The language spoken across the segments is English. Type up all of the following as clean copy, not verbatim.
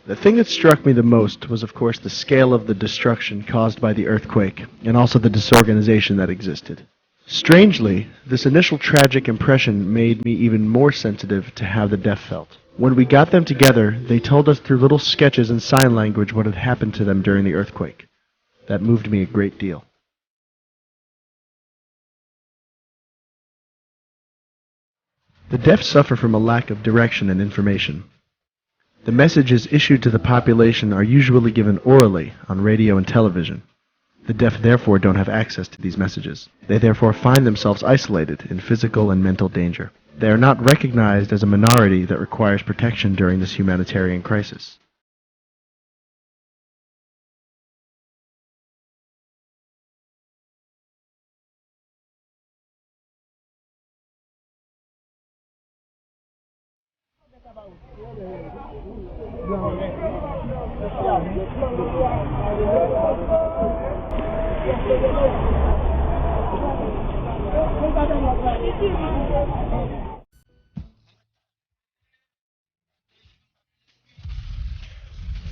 The thing that struck me the most was, of course, the scale of the destruction caused by the earthquake, and also the disorganization that existed. Strangely, this initial tragic impression made me even more sensitive to how the deaf felt. When we got them together, they told us through little sketches and sign language what had happened to them during the earthquake. That moved me a great deal. The deaf suffer from a lack of direction and information. The messages issued to the population are usually given orally on radio and television. The deaf therefore don't have access to these messages. They therefore find themselves isolated in physical and mental danger. They are not recognized as a minority that requires protection during this humanitarian crisis.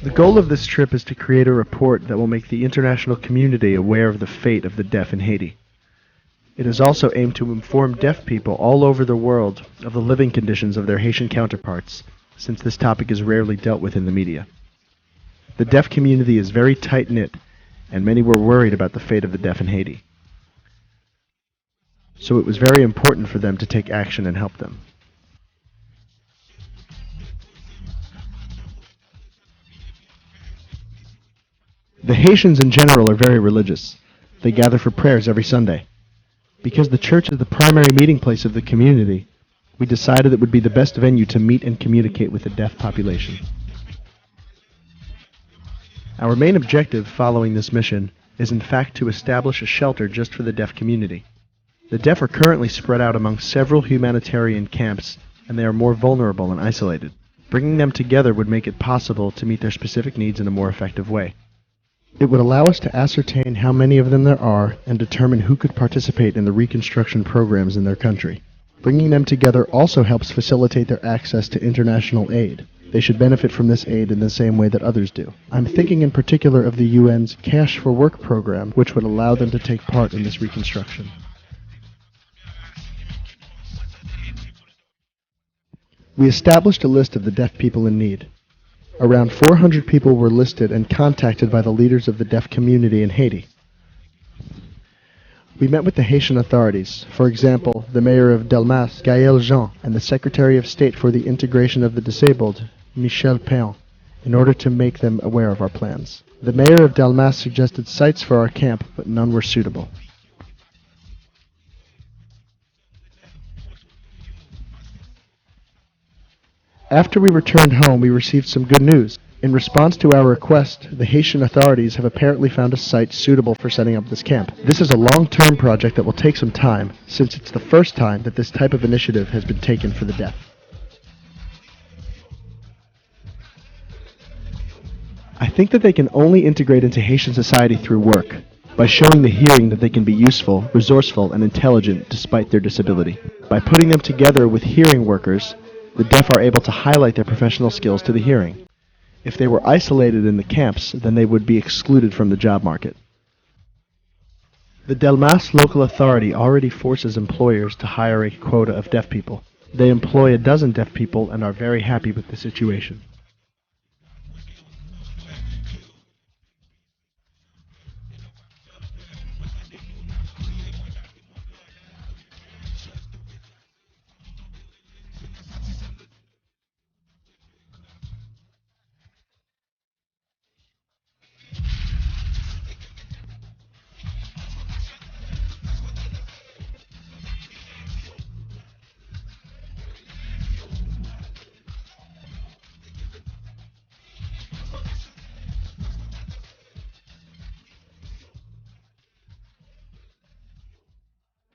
The goal of this trip is to create a report that will make the international community aware of the fate of the deaf in Haiti. It is also aimed to inform deaf people all over the world of the living conditions of their Haitian counterparts, since this topic is rarely dealt with in the media. The deaf community is very tight-knit, and many were worried about the fate of the deaf in Haiti. So it was very important for them to take action and help them. The Haitians in general are very religious. They gather for prayers every Sunday. Because the church is the primary meeting place of the community, we decided it would be the best venue to meet and communicate with the deaf population. Our main objective following this mission is in fact to establish a shelter just for the deaf community. The deaf are currently spread out among several humanitarian camps, and they are more vulnerable and isolated. Bringing them together would make it possible to meet their specific needs in a more effective way. It would allow us to ascertain how many of them there are and determine who could participate in the reconstruction programs in their country. Bringing them together also helps facilitate their access to international aid. They should benefit from this aid in the same way that others do. I'm thinking in particular of the UN's Cash for Work program, which would allow them to take part in this reconstruction. We established a list of the deaf people in need. Around 400 people were listed and contacted by the leaders of the deaf community in Haiti. We met with the Haitian authorities, for example, the mayor of Delmas, Gaël Jean, and the Secretary of State for the Integration of the Disabled, Michel Péan, in order to make them aware of our plans. The mayor of Delmas suggested sites for our camp, but none were suitable. After we returned home, we received some good news. In response to our request, the Haitian authorities have apparently found a site suitable for setting up this camp. This is a long-term project that will take some time, since it's the first time that this type of initiative has been taken for the deaf. I think that they can only integrate into Haitian society through work, by showing the hearing that they can be useful, resourceful, and intelligent despite their disability. By putting them together with hearing workers, the deaf are able to highlight their professional skills to the hearing. If they were isolated in the camps, then they would be excluded from the job market. The Delmas local authority already forces employers to hire a quota of deaf people. They employ a dozen deaf people and are very happy with the situation.